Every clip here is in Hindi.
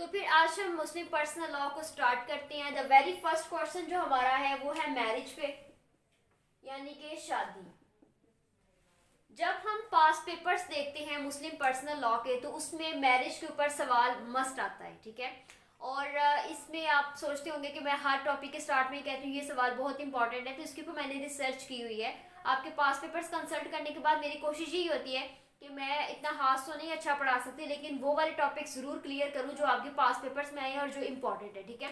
तो फिर आज हम मुस्लिम पर्सनल लॉ को स्टार्ट करते हैं। द वेरी फर्स्ट क्वेश्चन जो हमारा है वो है मैरिज पे, यानी कि शादी। जब हम पास पेपर्स देखते हैं मुस्लिम पर्सनल लॉ के, तो उसमें मैरिज के ऊपर सवाल मस्ट आता है, ठीक है। और इसमें आप सोचते होंगे कि मैं हर टॉपिक के स्टार्ट में कहती हूँ ये सवाल बहुत इंपॉर्टेंट है, तो इसके ऊपर मैंने रिसर्च की हुई है। आपके पास पेपर्स कंसल्ट करने के बाद मेरी कोशिश यही होती है कि मैं इतना हाथ तो नहीं अच्छा पढ़ा सकती, लेकिन वो वाले टॉपिक जरूर क्लियर करूँ जो आपके पास पेपर्स में आए हैं और जो इंपॉर्टेंट है, ठीक है।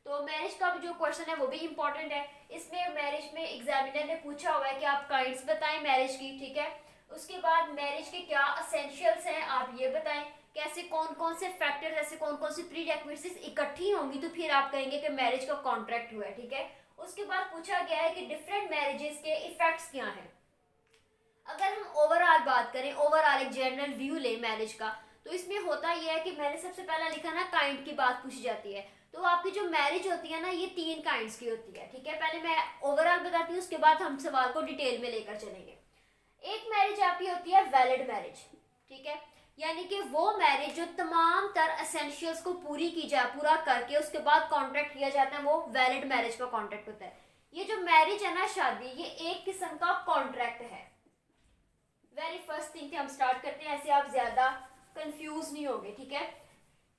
तो मैरिज का जो क्वेश्चन है वो भी इंपॉर्टेंट है। इसमें मैरिज में एग्जामिनर ने पूछा हुआ है कि आप काइंड्स बताएं मैरिज की, ठीक है। उसके बाद मैरिज के क्या असेंशियल्स हैं आप ये बताएं, कैसे कौन कौन से फैक्टर्स, ऐसे कौन कौन सी प्री रिक्विजिट्स इकट्ठी होंगी तो फिर आप कहेंगे कि मैरिज का कॉन्ट्रैक्ट हुआ है, ठीक है। उसके बाद पूछा गया है कि डिफरेंट मैरिजेस के इफेक्ट्स क्या हैं। अगर हम ओवरऑल बात करें, ओवरऑल एक जनरल व्यू ले मैरिज का, तो इसमें होता यह है कि मैंने सबसे पहला लिखा ना काइंड की बात पूछी जाती है। तो आपकी जो मैरिज होती है ना, ये 3 काइंड्स की होती है, ठीक है। पहले मैं ओवरऑल बताती हूँ, उसके बाद हम सवाल को डिटेल में लेकर चलेंगे। एक मैरिज आपकी होती है वैलिड मैरिज, ठीक है, यानी कि वो मैरिज जो तमाम तर एसेंशियल्स को पूरा करके उसके बाद कॉन्ट्रैक्ट किया जाता है, वो वैलिड मैरिज का कॉन्ट्रैक्ट होता है। ये जो मैरिज है ना, शादी, ये एक किस्म का कॉन्ट्रैक्ट है। वेरी फर्स्ट थिंग हम स्टार्ट करते हैं, ऐसे आप ज्यादा कंफ्यूज नहीं होंगे, ठीक है।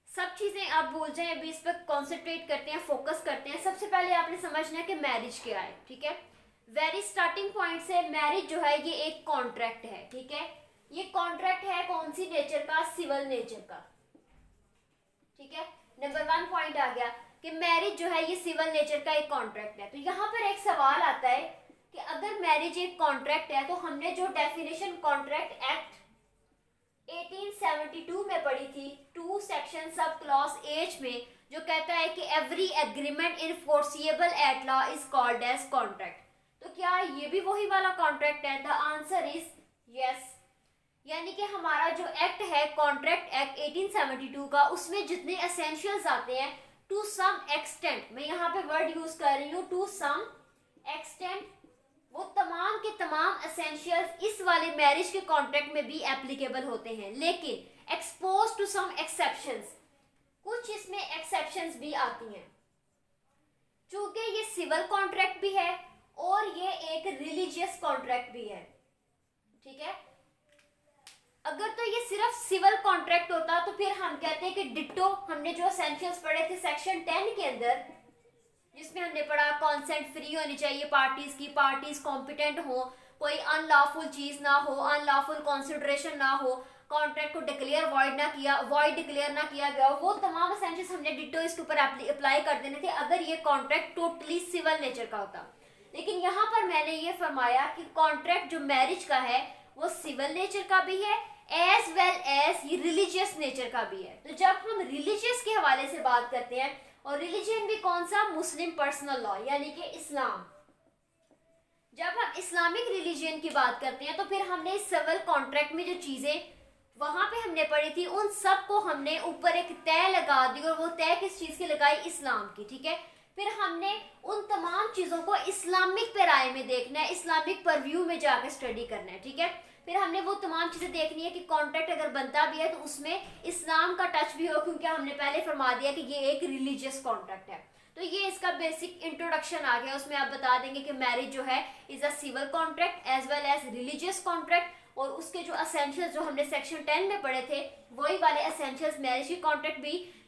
सब चीजें आप भूल जाएं, अभी इस पर कॉन्सेंट्रेट करते हैं, फोकस करते हैं। सबसे पहले आपने समझना है कि मैरिज क्या है, ठीक है। वेरी स्टार्टिंग पॉइंट से मैरिज जो है ये एक कॉन्ट्रैक्ट है, ठीक है। ये कॉन्ट्रैक्ट है कौन सी नेचर का? सिविल नेचर का, ठीक है। नंबर 1 पॉइंट आ गया कि मैरिज जो है ये सिविल नेचर का एक कॉन्ट्रैक्ट है। तो यहाँ पर एक सवाल आता है कि अगर मैरिज एक कॉन्ट्रैक्ट है, तो हमने जो डेफिनेशन कॉन्ट्रैक्ट एक्ट 1872 में पढ़ी थी, 2 सेक्शन सब क्लॉज एच में, जो कहता है कि every agreement enforceable at law is called as contract. तो क्या ये भी वही वाला कॉन्ट्रैक्ट है? The answer is yes. यानी कि हमारा जो एक्ट है, कॉन्ट्रैक्ट एक्ट 1872 का, उसमें जितने एसेंशियल्स आते हैं टू सम एक्सटेंट, मैं यहाँ पे वर्ड यूज कर रही हूँ टू सम एक्सटेंट, वो तमाम के तमाम एसेंशियल्स इस वाले मैरिज के कॉन्ट्रैक्ट में भी एप्लीकेबल होते हैं। लेकिन एक्सपोज टू सम एक्सेप्शंस, कुछ इसमें एक्सेप्शंस भी आती हैं। चूंकि ये सिविल कॉन्ट्रैक्ट भी है और ये एक रिलीजियस कॉन्ट्रैक्ट भी है, ठीक है। अगर तो ये सिर्फ सिविल कॉन्ट्रैक्ट होता तो फिर हम कहते हैं कि डिट्टो, हमने जो एसेंशियल्स पढ़े थे सेक्शन 10 के अंदर, जिसमें हमने पढ़ा कॉन्सेंट फ्री होनी चाहिए पार्टीज की, पार्टीज कॉम्पिटेंट हो, कोई अनलॉफुल चीज ना हो, अनलॉफुल कंसिडरेशन ना हो, कॉन्ट्रैक्ट को डिक्लेयर वॉइड डिक्लेयर ना किया गया हो, वो तमाम एसेंशियल्स हमने डिट्टो इसके ऊपर अप्लाई कर देने थे अगर ये कॉन्ट्रैक्ट टोटली सिविल नेचर का होता। लेकिन यहाँ पर मैंने ये फरमाया कि कॉन्ट्रैक्ट जो मैरिज का है वो सिविल नेचर का भी है एज वेल एज ये रिलीजियस नेचर का भी है। तो जब हम रिलीजियस के हवाले से बात करते हैं, और रिलीजन भी कौन सा? मुस्लिम पर्सनल लॉ, यानी कि इस्लाम। जब हम इस्लामिक रिलीजन की बात करते हैं, तो फिर हमने सिविल कॉन्ट्रैक्ट में जो चीजें वहां पे हमने पढ़ी थी, उन सब को हमने ऊपर एक तय लगा दी, और वो तय किस चीज की लगाई? इस्लाम की, ठीक है। फिर हमने उन तमाम चीजों को इस्लामिक पैराए में देखना है, इस्लामिक परव्यू में जाकर स्टडी करना है, ठीक है। फिर हमने वो तमाम चीजें देखनी है कि कॉन्ट्रैक्ट अगर बनता भी है तो उसमें इस्लाम का टच भी हो, क्योंकि हमने पहले फरमा दिया कि ये एक रिलीजियस कॉन्ट्रैक्ट है। तो ये इसका बेसिक इंट्रोडक्शन आ गया। उसमें आप बता देंगे कि मैरिज जो है is a civil contract as well as religious contract, और उसके जो एसेंशियल्स जो हमने सेक्शन 10 में पढ़े थे, वही वाले एसेंशियल्स मैरिज के कॉन्ट्रैक्ट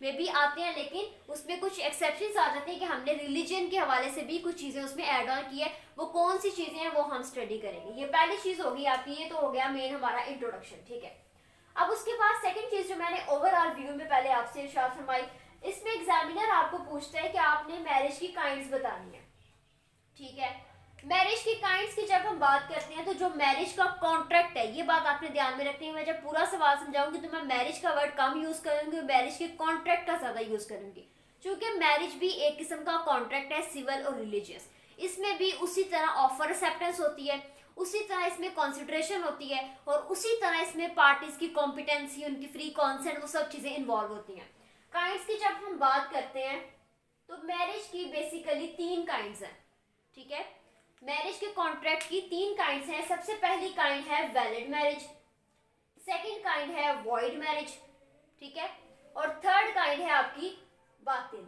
में भी आते हैं, लेकिन उसमें कुछ एक्सेप्शंस आ जाते हैं कि हमने रिलीजन के हवाले से भी कुछ चीजें उसमें ऐड ऑन की है। वो कौन सी चीजें हैं वो हम स्टडी करेंगे। ये पहली चीज होगी आपकी, ये तो हो गया मेन हमारा इंट्रोडक्शन, ठीक है। अब उसके बाद सेकंड चीज जो मैंने ओवरऑल व्यू में पहले आपसे इरशाद फरमाई, इसमें एग्जामिनर आपको पूछता है कि आपने मैरिज की काइंड्स बतानी है, ठीक है। मैरिज की काइंड्स की जब हम बात करते हैं, तो जो मैरिज का कॉन्ट्रैक्ट है, ये बात आपने ध्यान में रखनी है। मैं जब पूरा सवाल समझाऊंगी तो मैं मैरिज का वर्ड कम यूज करूंगी, मैरिज के कॉन्ट्रैक्ट का ज्यादा यूज करूंगी, क्योंकि मैरिज भी एक किस्म का कॉन्ट्रैक्ट है, सिविल और रिलीजियस। इसमें भी उसी तरह ऑफर एक्सेप्टेंस होती है, उसी तरह इसमें कंसिडरेशन होती है, और उसी तरह इसमें पार्टीज की कॉम्पिटेंसी, उनकी फ्री कॉन्सेंट, वो सब चीजें इन्वॉल्व होती हैं। काइंड्स की जब हम बात करते हैं, तो मैरिज की बेसिकली 3 काइंड्स हैं, ठीक है। मैरिज के कॉन्ट्रैक्ट की 3 काइंड्स हैं। सबसे पहली काइंड है वैलिड मैरिज, सेकंड काइंड है वॉइड मैरिज, ठीक है, और थर्ड काइंड है आपकी बातिल।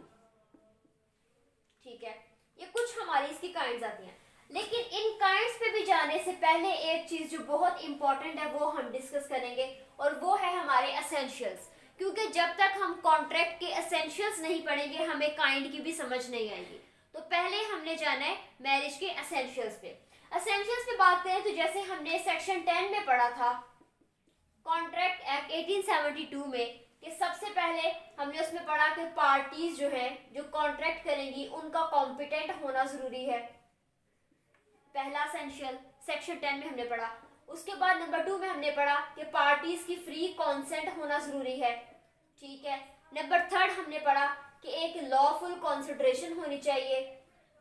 ठीक है, ये कुछ हमारी इसकी काइंड्स आती हैं। लेकिन इन काइंड्स पे भी जाने से पहले एक चीज जो बहुत इंपॉर्टेंट है वो हम डिस्कस करेंगे, और वो है हमारे एसेंशियल्स। क्योंकि जब तक हम कॉन्ट्रैक्ट के एसेंशियल्स नहीं पढ़ेंगे हमें काइंड की भी समझ नहीं आएगी। तो पहले हमने जाना है मैरिज के एसेंशियल्स पे। एसेंशियल्स पे बात करें तो जैसे हमने सेक्शन 10 में पढ़ा था कॉन्ट्रैक्ट एक्ट 1872 में, कि सबसे पहले हमने उसमें पढ़ा कि पार्टीज जो है जो कॉन्ट्रैक्ट करेंगी उनका कॉम्पिटेंट होना जरूरी है, पहला एसेंशियल सेक्शन 10 में हमने पढ़ा। उसके बाद नंबर 2 में हमने पढ़ा कि पार्टीज की फ्री कॉन्सेंट होना जरूरी है। ठीक है, नंबर 3 हमने पढ़ा कि एक लॉफुल कंसिडरेशन होनी चाहिए।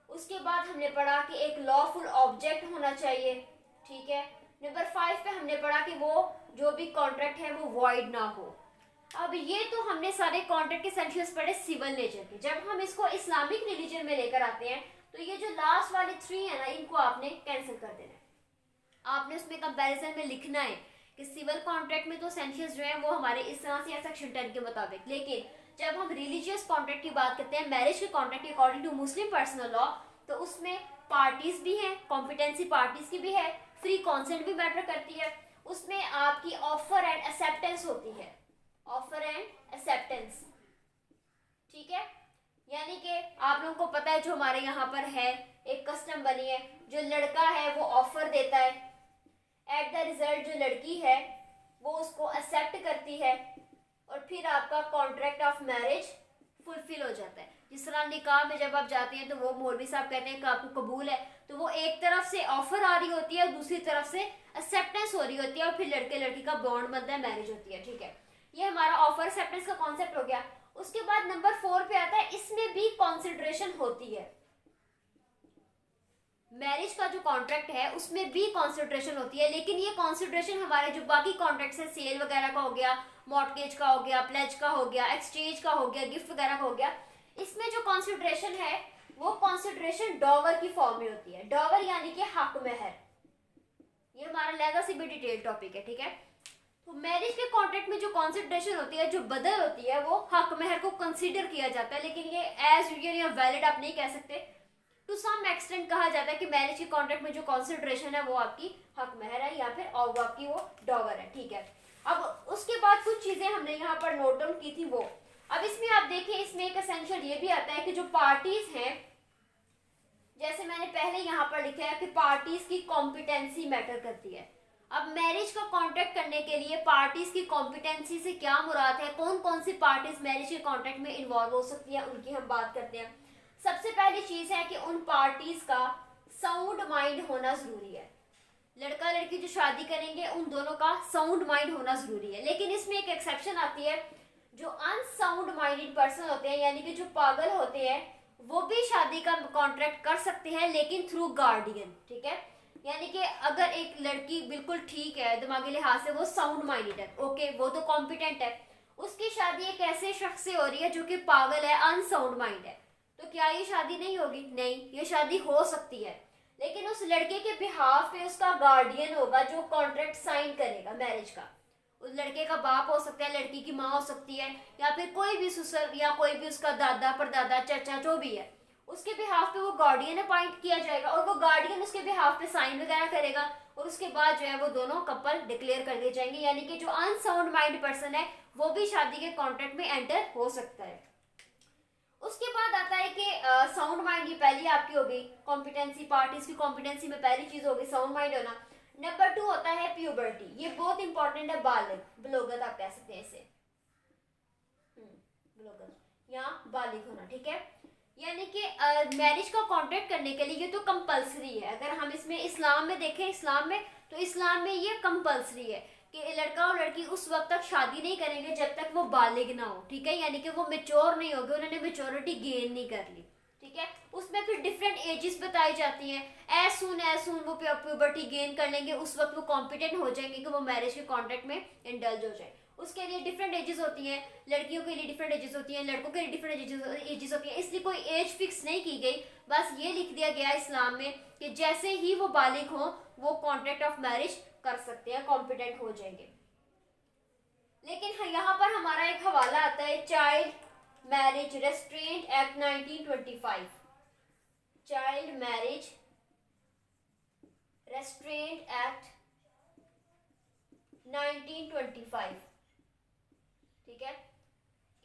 उसके बाद हमने पढ़ा कि एक लॉफुल ऑब्जेक्ट होना चाहिए। ठीक है, नंबर 5 पे हमने पढ़ा कि वो जो भी कॉन्ट्रैक्ट है वो वॉइड ना हो। अब ये तो हमने सारे कॉन्ट्रैक्ट के एसेंशियल्स पढ़े सिविल नेचर के। जब हम इसको इस्लामिक रिलीजन में लेकर आते हैं तो ये जो लास्ट वाले 3 है ना, इनको आपने कैंसिल कर देना है। आपने उसमें कंपैरिजन में लिखना है कि सिविल कॉन्ट्रैक्ट में तो एसेंशियल्स जो है वो हमारे इस तरह से सेक्शन 10 के मुताबिक, लेकिन जब हम रिलीजियस कॉन्ट्रैक्ट की बात करते हैं, मैरिज के contract according to Muslim personal law, तो उसमें पार्टीज भी हैं, कॉम्पिटेंसी पार्टीज की भी है, फ्री कॉन्सेंट भी मैटर करती है, उसमें आपकी ऑफर एंड एक्सेप्टेंस होती है, ऑफर एंड एक्सेप्टेंस। ठीक है, यानी कि आप लोगों को पता है जो हमारे यहाँ पर है एक कस्टम बनी है, जो लड़का है वो ऑफर देता है, एट द रिजल्ट जो लड़की है वो उसको एक्सेप्ट करती है, और फिर आपका कॉन्ट्रैक्ट ऑफ मैरिज फुलफिल हो जाता है। जिस तरह निकाह में जब आप जाते हैं तो वो मौलवी साहब कहते हैं कि आपको कबूल है, तो वो एक तरफ से ऑफर आ रही होती है, दूसरी तरफ से एक्सेप्टेंस हो रही होती है, और फिर लड़के लड़की का बॉन्ड बनता है, मैरिज होती है। ठीक है, ये हमारा ऑफर एक्सेप्टेंस का कॉन्सेप्ट हो गया। उसके बाद नंबर 4 पे आता है, इसमें भी कंसिडरेशन होती है। मैरिज का जो कॉन्ट्रैक्ट है उसमें भी कंसिडरेशन होती है, लेकिन ये कंसिडरेशन हमारे जो बाकी कॉन्ट्रैक्ट्स है, सेल वगैरह का हो गया, मॉर्टगेज का हो गया, प्लेज का हो गया, एक्सचेंज का हो गया, गिफ्ट वगैरह का हो गया, इसमें जो कंसिडरेशन है वो कंसिडरेशन डॉवर की फॉर्म में होती है। डॉवर यानी कि हक महर। ये हमारा लहजा से भी डिटेल टॉपिक है। ठीक है, तो मैरिज के कॉन्ट्रैक्ट में जो कंसिडरेशन होती है, जो बदल होती है, वो हक महर को कंसीडर किया जाता है, लेकिन ये एज यूजुअल या वैलिड आप नहीं कह सकते। टू सम एक्सटेंट कहा जाता है कि मैरिज के कॉन्ट्रैक्ट में जो कंसिडरेशन है वो आपकी हक महर है, या फिर वो आपकी वो डॉवर है। ठीक है, अब उसके बाद कुछ चीजें हमने यहाँ पर नोट डाउन की थी वो। अब इसमें आप देखिए, इसमें एक एसेंशियल ये भी आता है कि जो पार्टीज हैं, जैसे मैंने पहले यहाँ पर लिखा है कि पार्टीज की कॉम्पिटेंसी मैटर करती है। अब मैरिज का कॉन्ट्रैक्ट करने के लिए पार्टीज की कॉम्पिटेंसी से क्या मुराद है, कौन कौन सी पार्टीज मैरिज के कॉन्ट्रैक्ट में इन्वॉल्व हो सकती है, उनकी हम बात करते हैं। सबसे पहली चीज है कि उन पार्टीज का साउंड माइंड होना जरूरी है। लड़का लड़की जो शादी करेंगे उन दोनों का साउंड माइंड होना जरूरी है, लेकिन इसमें एक एक्सेप्शन आती है, जो अनसाउंड माइंडेड पर्सन होते हैं, यानी कि जो पागल होते हैं, वो भी शादी का कॉन्ट्रैक्ट कर सकते हैं, लेकिन थ्रू गार्डियन। ठीक है, यानी कि अगर एक लड़की बिल्कुल ठीक है दिमागी लिहाज से, वो साउंड माइंडेड है, ओके, वो तो कॉम्पिटेंट है, उसकी शादी एक ऐसे शख्स से हो रही है जो कि पागल है, अनसाउंड माइंड है, तो क्या ये शादी नहीं होगी? नहीं, ये शादी हो सकती है, लेकिन उस लड़के के बिहाफ पे उसका गार्डियन होगा जो कॉन्ट्रैक्ट साइन करेगा मैरिज का। उस लड़के का बाप हो सकता है, लड़की की माँ हो सकती है, या फिर कोई भी ससुर या कोई भी उसका दादा परदादा चाचा जो भी है, उसके बिहाफ पे वो गार्डियन अपॉइंट किया जाएगा, और वो गार्डियन उसके बिहाफ पे साइन वगैरह करेगा, और उसके बाद जो है वो दोनों कपल डिक्लेयर कर दिए जाएंगे। यानी कि जो अनसाउंड माइंड पर्सन है वो भी शादी के कॉन्ट्रैक्ट में एंटर हो सकता है। उसके बाद आता है कि साउंड माइंड, ये पहली आपकी होगी कॉम्पिटेंसी, पार्टीज की कॉम्पिटेंसी में पहली चीज होगी साउंड माइंड होना। नंबर 2 होता है प्यूबर्टी, ये बहुत इंपॉर्टेंट है, बालिग, बलोगत आप कह सकते हैं इसे, बलोगत या बालिग होना। ठीक है, यानी कि मैरिज का कॉन्ट्रैक्ट करने के लिए ये तो कंपलसरी है। अगर हम इसमें इस्लाम में देखें, इस्लाम में ये कंपलसरी है कि लड़का और लड़की उस वक्त तक शादी नहीं करेंगे जब तक वो बालिग ना हो। ठीक है, यानी कि वो मेच्योर नहीं होगे, उन्होंने मेच्योरिटी गेन नहीं कर ली। ठीक है, उसमें फिर डिफरेंट एजेस बताई जाती हैं, एज सून वो प्यूबर्टी गेन कर लेंगे, उस वक्त वो कॉम्पिटेंट हो जाएंगे कि वो मैरिज के कॉन्ट्रैक्ट में इंडल्ज हो जाए। उसके लिए डिफरेंट एजेस होती हैं, लड़कियों के लिए डिफरेंट एजेस होती हैं, लड़कों के लिए डिफरेंट एजेस होती हैं, इसलिए कोई एज फिक्स नहीं की गई, बस ये लिख दिया गया इस्लाम में कि जैसे ही वो बालिग हो वो कॉन्ट्रैक्ट ऑफ मैरिज कर सकते हैं, कॉम्पिटेंट हो जाएंगे। लेकिन यहाँ पर हमारा एक हवाला आता है child marriage restaurant act 1925, child marriage restaurant act 1925, ठीक है।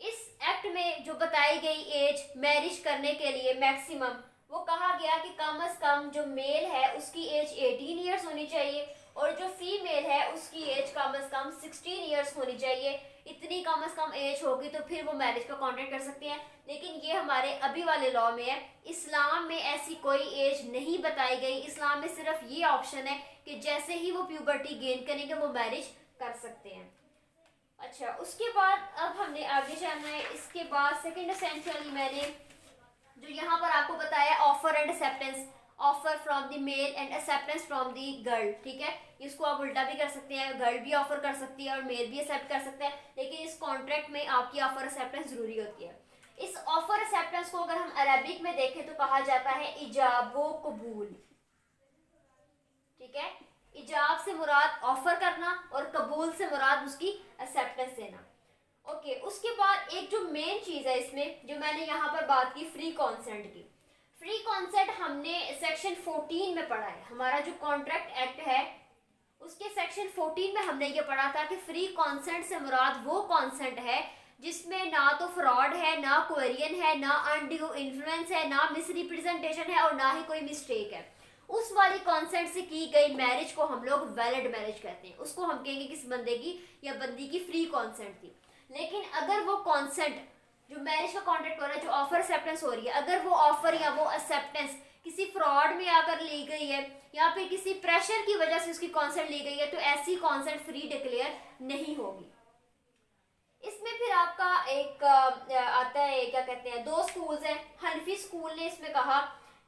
इस एक्ट में जो बताई गई एज मैरिज करने के लिए मैक्सिमम, वो कहा गया कि कम से कम जो मेल है उसकी एज 18 ईयर्स होनी चाहिए और जो फीमेल है उसकी एज कम से कम 16 ईयर्स होनी चाहिए। इतनी कम से कम एज होगी तो फिर वो मैरिज का कॉन्ट्रैक्ट कर सकते हैं, लेकिन ये हमारे अभी वाले लॉ में है। इस्लाम में ऐसी कोई एज नहीं बताई गई। इस्लाम में सिर्फ ये ऑप्शन है कि जैसे ही वो प्यूबर्टी गेन करेंगे वो मैरिज कर सकते हैं। अच्छा, उसके बाद अब हमने आगे जाना है। इसके बाद सेकंड एसेंशियली मैंने जो यहाँ पर आपको बताया offer and acceptance, offer from the male and acceptance from the girl, ठीक है। इसको आप उल्टा भी कर सकते हैं, गर्ल भी ऑफर कर सकती है और मेल भी एक्सेप्ट कर सकता है, लेकिन इस कॉन्ट्रैक्ट में आपकी ऑफर एक्सेप्टेंस जरूरी होती है। इस ऑफर एक्सेप्टेंस को अगर हम अरबिक में देखें तो कहा जाता है इजाबो कबूल, ठीक है। इजाब से मुराद ऑफर करना और कबूल से मुराद उसकी एक्सेप्टेंस देना। ओके, उसके बाद एक जो मेन चीज है इसमें जो मैंने यहाँ पर बात की फ्री कॉन्सेंट की। फ्री कॉन्सेंट हमने सेक्शन 14 में पढ़ा है। हमारा जो कॉन्ट्रैक्ट एक्ट है उसके सेक्शन 14 में हमने ये पढ़ा था कि फ्री कॉन्सेंट से मुराद वो कॉन्सेंट है जिसमें ना तो फ्रॉड है, ना कोरियन है, ना अनड्यू इन्फ्लुएंस है, ना मिसरिप्रेजेंटेशन है और ना ही कोई मिस्टेक है। उस वाली कॉन्सेंट से की गई मैरिज को हम लोग वैलिड मैरिज कहते हैं। उसको हम कहेंगे किस बंदे की या बंदी की फ्री कॉन्सेंट थी। लेकिन अगर वो कॉन्सेंट जो मैरिज का कॉन्ट्रैक्ट हो रहा है, जो ऑफर एक्सेप्टेंस हो रही है, अगर वो ऑफर या वो एक्सेप्टेंस किसी फ्रॉड में आकर ली गई है या फिर किसी प्रेशर की वजह से उसकी कॉन्सेंट ली गई है, तो ऐसी कॉन्सेंट फ्री डिक्लेयर नहीं होगी। इसमें फिर आपका एक आता है, क्या कहते हैं, दो स्कूल्स हैं। हनफी स्कूल ने इसमें कहा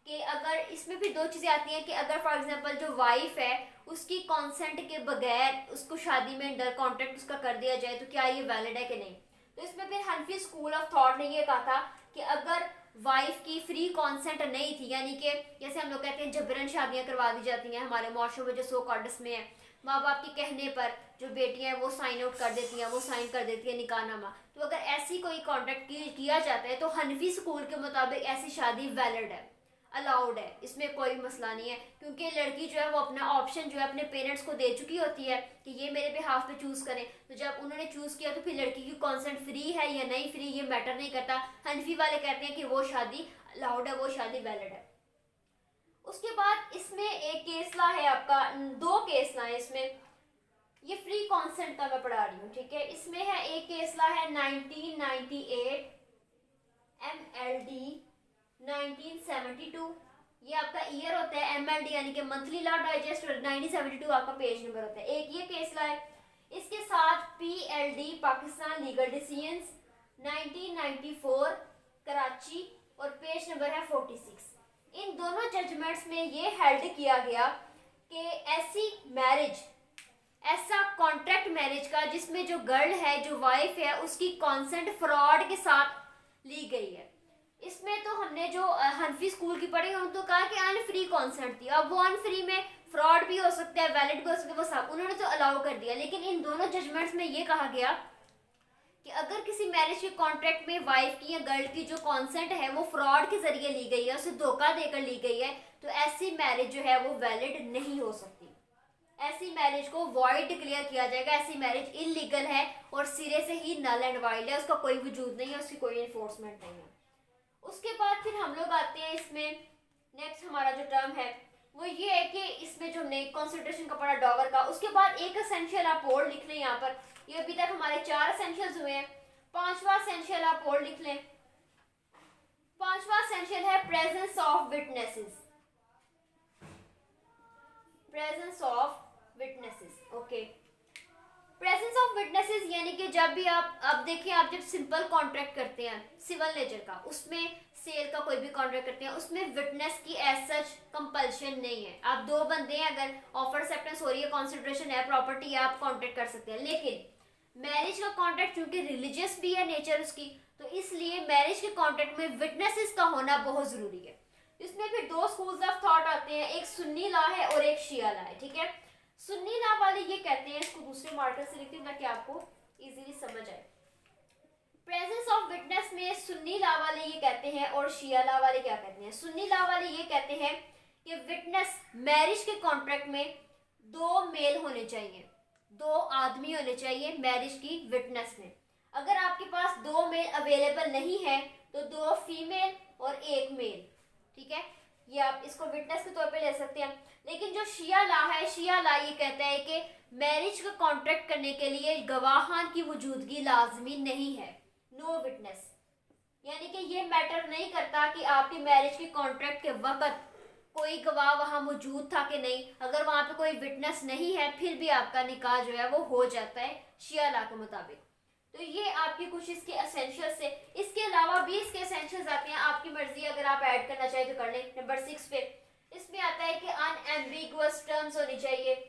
कि अगर इसमें भी दो चीज़ें आती हैं कि अगर फॉर एग्जांपल जो वाइफ है उसकी कॉन्सेंट के बगैर उसको शादी में अंडर कॉन्ट्रैक्ट उसका कर दिया जाए तो क्या ये वैलिड है कि नहीं। तो इसमें फिर हनफी स्कूल ऑफ थॉट ने ये कहा था कि अगर वाइफ की फ्री कॉन्सेंट नहीं थी, यानी कि जैसे हम लोग कहते हैं जबरन शादियां करवा दी जाती हैं हमारे माशरे में जो सो कॉर्डस में है, माँ बाप के कहने पर जो बेटियां हैं वो साइन आउट कर देती हैं, वो साइन कर देती है निकाहनामा। तो अगर ऐसी कोई कॉन्ट्रैक्ट किया जाता है तो हनफी स्कूल के मुताबिक ऐसी शादी वैलिड है, अलाउड है, इसमें कोई मसला नहीं है। क्योंकि लड़की जो है वो अपना ऑप्शन जो है अपने पेरेंट्स को दे चुकी होती है कि ये मेरे बिहाफ पे चूज करें। तो जब उन्होंने चूज किया तो फिर लड़की की कॉन्सेंट फ्री है या नहीं फ्री ये मैटर नहीं करता। हनफी वाले कहते हैं कि वो शादी अलाउड है, वो शादी वैलिड है। उसके बाद इसमें एक केसला है आपका, दो केसला है इसमें, ये फ्री कॉन्सेंट का मैं पढ़ा रही हूँ, ठीक है। इसमें है एक केसला है 1998 MLD 1972, ये आपका ईयर होता है। MLD यानी कि मंथली लॉ डाइजेस्ट 1972 आपका पेज नंबर होता है। एक ये केस ला है, इसके साथ PLD Pakistan legal decisions 1994 Karachi और पेज नंबर है 46। इन दोनों जजमेंट्स में ये हेल्ड किया गया कि ऐसी मैरिज, ऐसा कॉन्ट्रैक्ट मैरिज का जिसमें जो गर्ल है, जो वाइफ है, उसकी कॉन्सेंट फ्रॉड के साथ ली गई है। इसमें तो हमने जो हनफी स्कूल की पढ़ी उन्होंने तो कहा कि अनफ्री कॉन्सेंट थी। अब वो अनफ्री में फ्रॉड भी हो सकता है, वैलिड भी हो सकता है, वो सब उन्होंने तो अलाउ कर दिया। लेकिन इन दोनों जजमेंट्स में ये कहा गया कि अगर किसी मैरिज के कॉन्ट्रैक्ट में वाइफ की या गर्ल की जो कॉन्सेंट है वो फ्रॉड के जरिए ली गई है, उसे धोखा देकर ली गई है, तो ऐसी मैरिज जो है वो वैलिड नहीं हो सकती। ऐसी मैरिज को वॉइड डिक्लेयर किया जाएगा। ऐसी मैरिज इलीगल है और सिरे से ही नल एंड वाइड है, उसका कोई वजूद नहीं है, उसकी कोई इन्फोर्समेंट नहीं है। उसके बाद फिर हम लोग आते हैं इसमें, नेक्स्ट हमारा जो टर्म है वो ये है कि इसमें जो हमने कॉन्सिडरेशन का पढ़ा डॉवर का, उसके बाद एक एसेंशियल आप और लिख लें। यहाँ पर ये अभी तक हमारे 4 एसेंशियल्स हुए हैं, 5वां एसेंशियल आप और लिख लें। 5वां एसेंशियल है presence of witnesses, presence of witnesses. Okay, presence of witnesses यानी कि जब भी आप देखिए, आप जब सिंपल कॉन्ट्रैक्ट करते हैं सिविल नेचर का, उसमें सेल का कोई भी कॉन्ट्रैक्ट करते हैं, उसमें विटनेस की एज सच कंपल्शन नहीं है। आप दो बंदे हैं, अगर ऑफर एक्सेप्टेंस हो रही है, कंसिडरेशन है, प्रॉपर्टी है, आप कॉन्ट्रैक्ट कर सकते हैं। लेकिन मैरिज का कॉन्ट्रैक्ट चूंकि रिलीजियस भी है नेचर उसकी, तो इसलिए मैरिज के कॉन्ट्रैक्ट में विटनेसेस का होना बहुत जरूरी है। इसमें फिर दो स्कूल्स ऑफ थॉट आते हैं, एक सुन्नी लॉ है और एक शिया लॉ है, ठीक है। सुन्नी लॉ वाले ये कहते हैं, इसको दूसरे मार्कर से लिखते हैं ताकि आपको इजीली समझ आए। सुन्नी लॉ वाले ये कहते हैं और शिया लॉ वाले क्या कहते हैं। सुन्नी लॉ वाले ये कहते हैं कि विटनेस मैरिज के कॉन्ट्रैक्ट में 2 मेल होने चाहिए, 2 आदमी होने चाहिए मैरिज की विटनेस में। अगर आपके पास 2 मेल अवेलेबल नहीं है तो 2 फीमेल और 1 मेल, ठीक है, ये आप इसको विटनेस के तौर पे ले सकते हैं। लेकिन जो शिया लॉ है, शिया लॉ ये कहता है कि मैरिज का कॉन्ट्रैक्ट करने के लिए गवाहान की मौजूदगी लाजमी नहीं है, नो विटनेस। यानी कि ये मैटर नहीं करता कि आपकी मैरिज के कॉन्ट्रैक्ट के वक्त कोई गवाह वहां मौजूद था कि नहीं, अगर वहां पे कोई विटनेस नहीं है फिर भी आपका निकाह जो है वो हो जाता है शिया लॉ के मुताबिक। तो ये आपकी कुछ इसके एसेंशियल्स है। इसके अलावा भी इसके एसेंशियल्स आते हैं, आपकी मर्जी, अगर आप ऐड करना चाहें तो कर लें। नंबर 6 पे इसमें आता है कि अनएम्बिगुअस टर्म्स होनी चाहिए।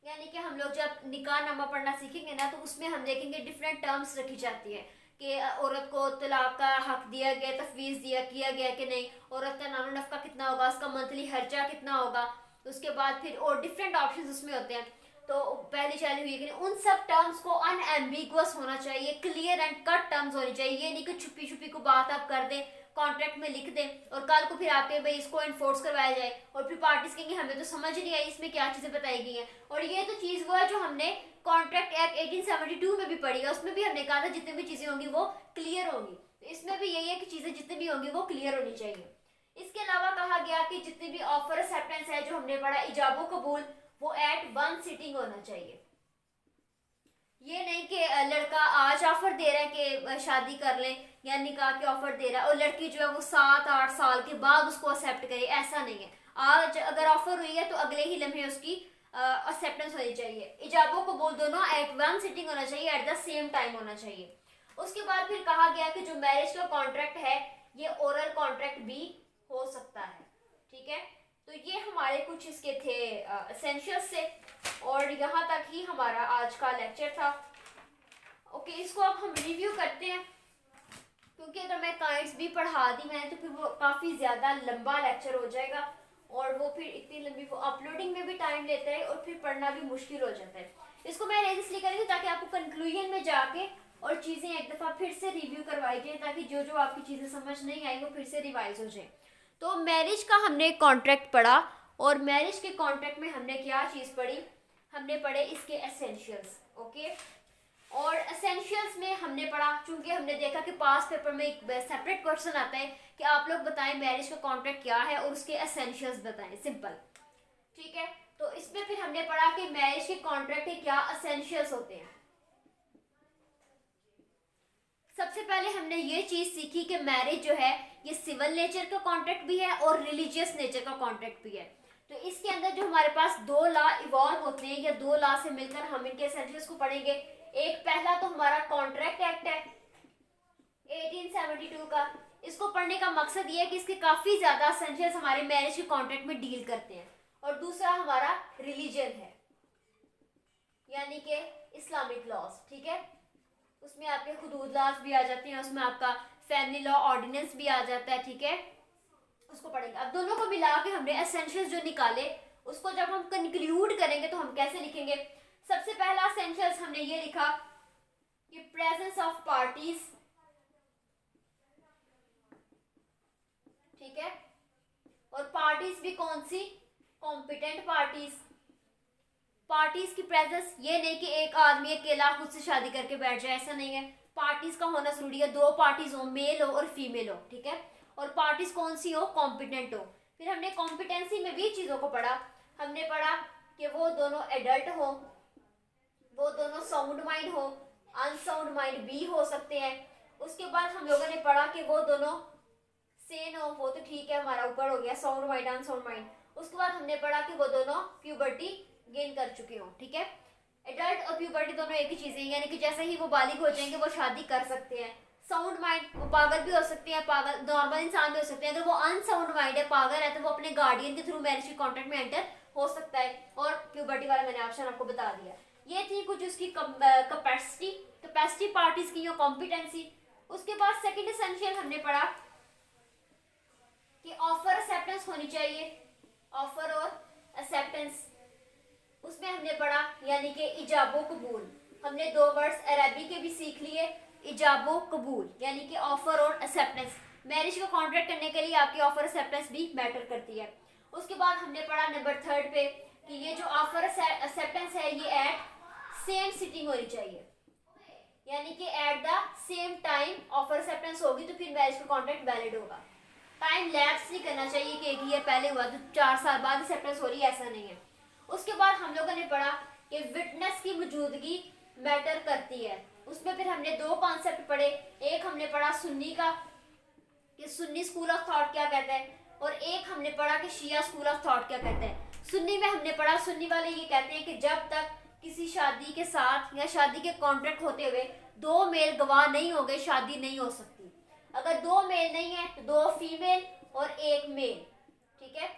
यानी कि हम लोग जब निकाह नामा पढ़ना सीखेंगे ना तो उसमें हम देखेंगे डिफरेंट टर्म्स रखी जाती है कि औरत को तलाक का हक दिया गया, तफवीज़ किया गया कि नहीं, औरत का नाम नफका कितना होगा, उसका मंथली खर्चा कितना होगा, उसके बाद फिर और डिफरेंट ऑप्शंस उसमें होते हैं। तो पहली चाली हुई कि उन सब टर्म्स को अनएम्बिगुअस होना चाहिए, क्लियर एंड कट टर्म्स होनी चाहिए। ये नहीं कि छुपी छुपी को बात आप कर दें, कॉन्ट्रैक्ट में लिख दें और कल को फिर आपके भाई इसको इन्फोर्स करवाया जाए और फिर पार्टीज कहेंगे हमें तो समझ नहीं आई इसमें क्या चीजें बताई गई हैं। और ये तो चीज वो है जो हमने कॉन्ट्रैक्ट एक्ट 1872 में भी पढ़ी है, उसमें भी हमने कहा था जितनी भी चीजें होंगी वो क्लियर होंगी। तो इसमें भी यही है कि चीजें जितनी भी होंगी वो क्लियर होनी चाहिए। इसके अलावा कहा गया कि जितनी भी ऑफर एक्सेप्टेंस है जो हमने पढ़ा, इजाबो कबूल, वो एट 1 सिटिंग होना चाहिए। ये नहीं कि लड़का आज ऑफर दे रहा है कि शादी कर लें या निकाह के ऑफर दे रहा है और लड़की जो है वो 7-8 साल के बाद उसको एक्सेप्ट करे, ऐसा नहीं है। आज अगर ऑफर हुई है तो अगले ही लम्हे उसकी एक्सेप्टेंस होनी चाहिए। इजाबो कबूल दोनों एट 1 सिटिंग होना चाहिए, एट द सेम टाइम होना चाहिए। उसके बाद फिर कहा गया कि जो मैरिज का कॉन्ट्रैक्ट है ये ओरल कॉन्ट्रैक्ट भी हो सकता है, ठीक है। तो ये हमारे कुछ इसके थे एसेंशियल्स से और यहाँ तक ही हमारा आज का लेक्चर था। ओके, इसको अब हम रिव्यू करते हैं क्योंकि अगर मैं काइंड्स भी पढ़ा दी मैंने तो फिर वो काफ़ी ज़्यादा लंबा लेक्चर हो जाएगा और वो फिर इतनी लंबी वो अपलोडिंग में भी टाइम लेता है और फिर पढ़ना भी मुश्किल हो जाता है। इसको मैं इसलिए करेंगे ताकि आपको कंक्लूजन में जाके और चीज़ें एक दफ़ा फिर से रिव्यू करवाई जाए ताकि जो जो आपकी चीज़ें समझ नहीं आई वो फिर से रिवाइज हो जाए। तो मैरिज का हमने कॉन्ट्रैक्ट पढ़ा और मैरिज के कॉन्ट्रैक्ट में हमने क्या चीज़ पढ़ी, हमने पढ़े इसके एसेंशियल्स। ओके, और एसेंशियल्स में हमने पढ़ा, चूंकि हमने देखा कि पास पेपर में एक सेपरेट क्वेश्चन आता है कि आप लोग बताएं मैरिज का कॉन्ट्रैक्ट क्या है और उसके एसेंशियल्स बताएं, सिंपल, ठीक है। तो इसमें फिर हमने पढ़ा कि मैरिज के कॉन्ट्रैक्ट के क्या एसेंशियल्स होते हैं। सबसे पहले हमने ये चीज सीखी कि मैरिज जो है ये सिविल नेचर का कॉन्ट्रैक्ट भी है और रिलीजियस नेचर का कॉन्ट्रैक्ट भी है। तो इसके अंदर जो हमारे पास 2 लॉ इवॉल्व होते हैं या 2 लॉ से मिलकर हम इनके एसेंशियल्स को पढ़ेंगे। एक पहला तो हमारा कॉन्ट्रैक्ट एक्ट है 1872 का। इसको पढ़ने का मकसद ये है कि इसके काफी ज्यादा एसेंशियल्स हमारे मैरिज के कॉन्ट्रैक्ट में डील करते हैं। और दूसरा हमारा रिलीजन है यानी कि इस्लामिक लॉज, ठीक है। उसमें आपके हुदूद लॉज भी आ जाते हैं, उसमें आपका फैमिली लॉ ऑर्डिनेंस भी आ जाता है, ठीक है। उसको पढ़ेंगे। अब दोनों को मिला के हमने एसेंशियल्स जो निकाले उसको जब हम कंक्लूड करेंगे तो हम कैसे लिखेंगे। सबसे पहला एसेंशियल्स हमने ये लिखा कि प्रेजेंस ऑफ पार्टीज, ठीक है। और पार्टीज भी कौन सी, कॉम्पिटेंट पार्टीज। पार्टीज की प्रेजेंस, ये नहीं कि एक आदमी अकेला खुद से शादी करके बैठ जाए, ऐसा नहीं है। पार्टीज का होना जरूरी है, 2 पार्टीज हो, मेल हो और फीमेल हो, ठीक है। और पार्टीज कौन सी हो, कॉम्पिटेंट हो। फिर हमने कॉम्पिटेंसी में भी चीजों को पढ़ा। हमने पढ़ा कि वो दोनों एडल्ट हो, वो दोनों साउंड माइंड हो, अनसाउंड माइंड भी हो सकते हैं। उसके बाद हम लोगों ने पढ़ा कि वो दोनों सेन हो, वो तो ठीक है हमारा ऊपर हो गया, साउंड माइंड अनसाउंड माइंड। उसके बाद हमने पढ़ा कि वो दोनों प्यूबर्टी गेन कर चुके हो, ठीक है। एडल्ट और प्यूबर्टी दोनों एक ही चीज है, यानी कि जैसे ही वो बालिग हो जाएंगे वो शादी कर सकते हैं। साउंड माइंड, वो पागल भी हो सकते हैं, पागल नॉर्मल इंसान भी हो सकते हैं। अगर वो अनसाउंड माइंड है, पागल है, तो वो अपने गार्डियन के थ्रू मैरिज के कॉन्ट्रैक्ट में एंटर हो सकता है। और प्यूबर्टी वाला मैंने ऑप्शन आपको बता दिया। ये थी कुछ उसकी कैपेसिटी पार्टीज की, कॉम्पिटेंसी। उसके बाद सेकंड एसेंशियल हमने पढ़ा कि ऑफर एक्सेप्टेंस होनी चाहिए, ऑफर और एक्सेप्टेंस। उसमें हमने पढ़ा यानी कि इजाबो कबूल, हमने 2 वर्ड्स अरबी के भी सीख लिए, इजाबो कबूल यानी कि ऑफर और एक्सेप्टेंस। मैरिज का कॉन्ट्रैक्ट करने के लिए आपकी ऑफर एक्सेप्टेंस भी मैटर करती है। उसके बाद हमने पढ़ा नंबर 3 पे कि ये जो ऑफर एक्सेप्टेंस है ये एट सेम सिटिंग होनी चाहिए, यानी कि at the same time offer acceptance होगी तो फिर मैरिज का कॉन्ट्रैक्ट वैलिड होगा। टाइम लैप्स नहीं करना चाहिए कि 1 ईयर पहले हुआ तो 4 साल बाद एक्सेप्टेंस हो रही है, ऐसा नहीं है। उसके बाद हम लोगों ने पढ़ा कि विटनेस की मौजूदगी मैटर करती है। उसमें फिर हमने 2 कॉन्सेप्ट पढ़े। एक हमने पढ़ा सुन्नी का कि सुन्नी स्कूल ऑफ थॉट क्या कहता है, और एक हमने पढ़ा कि शिया स्कूल ऑफ थॉट क्या कहता है। सुन्नी में हमने पढ़ा, सुन्नी वाले ये कहते हैं कि जब तक किसी शादी के साथ या शादी के कॉन्ट्रैक्ट होते हुए 2 मेल गवाह नहीं हो गए शादी नहीं हो सकती। अगर 2 मेल नहीं है तो 2 फीमेल और 1 मेल, ठीक है,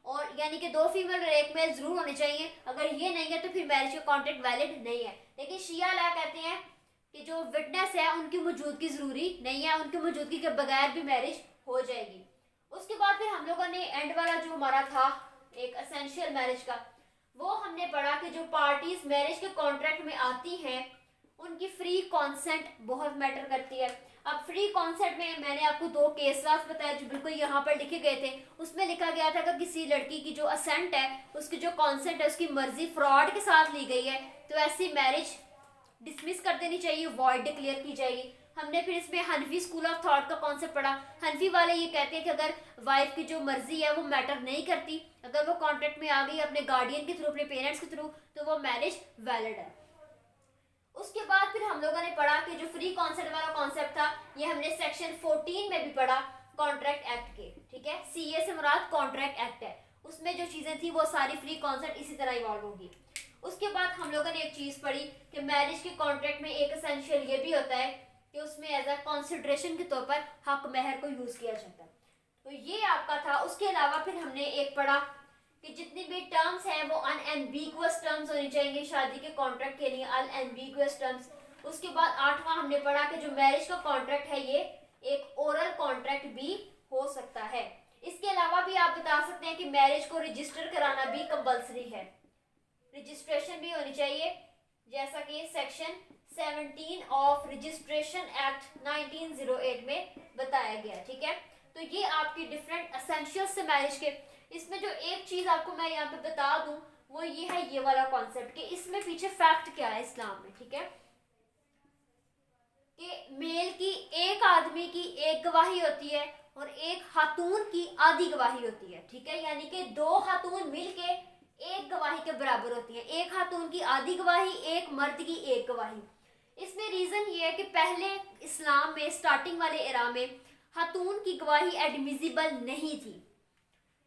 और यानी कि 2 फीमेल और 1 मेल जरूर होने चाहिए। अगर ये नहीं है तो फिर मैरिज का कॉन्ट्रैक्ट वैलिड नहीं है। लेकिन शिया ला कहते हैं कि जो विटनेस है उनकी मौजूदगी जरूरी नहीं है, उनकी मौजूदगी के बगैर भी मैरिज हो जाएगी। उसके बाद फिर हम लोगों ने एंड वाला जो हमारा था एक एसेंशियल मैरिज का, वो हमने पढ़ा कि जो पार्टीज मैरिज के कॉन्ट्रैक्ट में आती हैं उनकी फ्री कॉन्सेंट बहुत मैटर करती है। अब फ्री कॉन्सेंट में मैंने आपको 2 केस बताया जो बिल्कुल यहाँ पर लिखे गए थे। उसमें लिखा गया था कि किसी लड़की की जो असेंट है, उसकी जो कॉन्सेंट है, उसकी मर्जी फ्रॉड के साथ ली गई है तो ऐसी मैरिज डिसमिस कर देनी चाहिए, वॉइड डिक्लेयर की जाएगी। हमने फिर इसमें हनफी स्कूल ऑफ थॉट का कॉन्सेप्ट पढ़ा। हनफी वाले ये कहते हैं कि अगर वाइफ की जो मर्जी है वो मैटर नहीं करती, अगर वो कॉन्ट्रैक्ट में आ गई अपने गार्डियन के थ्रू, अपने पेरेंट्स के थ्रू, तो वो मैरिज वैलिड है। उसके बाद फिर हम लोगों ने पढ़ा कि जो फ्री कॉन्सेप्ट वाला कॉन्सेप्ट था ये हमने सेक्शन 14 में भी पढ़ा कॉन्ट्रैक्ट एक्ट के, ठीक है। सीए से मुराद कॉन्ट्रैक्ट एक्ट है, उसमें जो चीजें थी वो सारी फ्री कॉन्सेप्ट इसी तरह इवॉल्व होगी। उसके बाद हम लोगों ने एक चीज पढ़ी कि मैरिज के कॉन्ट्रैक्ट में एक एसेंशियल ये भी होता है कि उसमें एज अ कंसिडरेशन के तौर पर हक महर को यूज किया जाता है। तो ये आपका था। उसके अलावा फिर हमने एक पढ़ा कि जितनी भी टर्म्स हैं वो अनएम्बिगुअस टर्म्स होनी चाहिए शादी के कॉन्ट्रैक्ट के लिए, अनएम्बिगुअस टर्म्स। उसके बाद 8वां हमने पढ़ा कि जो मैरिज का कॉन्ट्रैक्ट है ये एक ओरल कॉन्ट्रैक्ट भी हो सकता है। इसके अलावा भी आप बता सकते हैं कि मैरिज को रजिस्टर कराना भी कंपल्सरी है, रजिस्ट्रेशन भी होनी चाहिए, जैसा कि सेक्शन 17 ऑफ रजिस्ट्रेशन एक्ट 1908 में बताया गया, ठीक है। तो ये आपकी डिफरेंट एसेंशियल्स से मैरिज के। इसमें जो एक चीज आपको मैं यहाँ पे बता दूं वो ये है, ये वाला कॉन्सेप्ट कि इसमें पीछे फैक्ट क्या है इस्लाम में, ठीक है, कि मेल की एक आदमी की एक गवाही होती है और एक खातून की आधी गवाही होती है, ठीक है, यानी कि 2 खातून मिलके एक गवाही के बराबर होती है। एक खातून की आधी गवाही, एक मर्द की एक गवाही। इसमें रीजन ये है कि पहले इस्लाम में स्टार्टिंग वाले एरा में खातून की गवाही एडमिजिबल नहीं थी,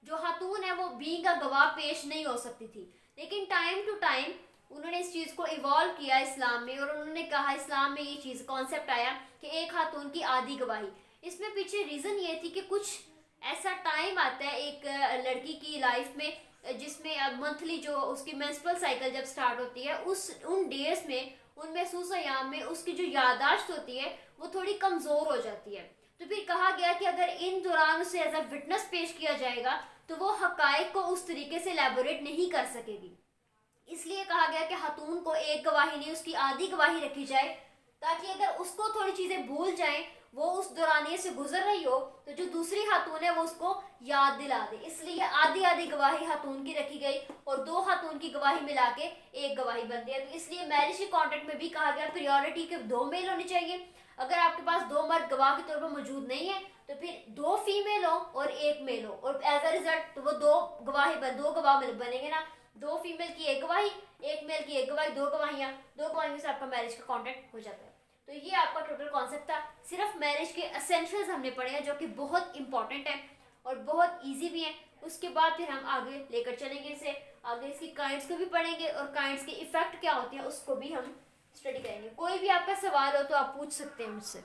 जो खातून है वो बीइंग का गवाह पेश नहीं हो सकती थी। लेकिन टाइम टू टाइम उन्होंने इस चीज को इवॉल्व किया इस्लाम में, और उन्होंने कहा इस्लाम में ये चीज कॉन्सेप्ट आया कि एक खातून की आधी गवाही। इसमें पीछे रीजन ये थी कि कुछ ऐसा टाइम आता है एक लड़की की लाइफ में जिसमें मंथली जो उसकी मेंस्ट्रुअल साइकिल जब स्टार्ट होती है उन डेज में, उन महसूस अयाम में उसकी जो याददाश्त होती है वो थोड़ी कमजोर हो जाती है। तो फिर कहा गया कि अगर इन दौरान उसे एज अ विटनेस पेश किया जाएगा तो वो हकायक को उस तरीके से एलैबोरेट नहीं कर सकेगी। इसलिए कहा गया कि खातून को एक गवाही नहीं उसकी आधी गवाही रखी जाए, ताकि अगर उसको थोड़ी चीजें भूल जाएं, वो उस दौरानिये से गुजर रही हो तो जो दूसरी खातून है वो उसको याद दिला दे। इसलिए आधी आधी गवाही खातून की रखी गई और 2 खातून की गवाही मिला के एक गवाही बनती है। तो इसलिए मैरिज के कॉन्ट्रैक्ट में भी कहा गया प्रियोरिटी के 2 मेल होने चाहिए। अगर आपके पास 2 मर्द गवाह के तौर पर मौजूद नहीं है तो फिर 2 फीमेल हो और 1 मेल हो, और एज अ रिजल्ट तो वो 2 गवाह बनेंगे ना, 2 फीमेल की 1 गवाही, 1 मेल की 1 गवाही, 2 गवाहियों से आपका मैरिज का कॉन्ट्रैक्ट हो जाता है। तो ये आपका टोटल कॉन्सेप्ट था। सिर्फ मैरिज के एसेंशियल्स हमने पढ़े हैं जो कि बहुत इंपॉर्टेंट है और बहुत इजी भी है। उसके बाद फिर हम आगे लेकर चलेंगे इसे, आगे इसकी काइंड्स को भी पढ़ेंगे और काइंड्स के इफेक्ट क्या होते हैं उसको भी हम स्टडी करेंगे। कोई भी आपका सवाल हो तो आप पूछ सकते हैं मुझसे।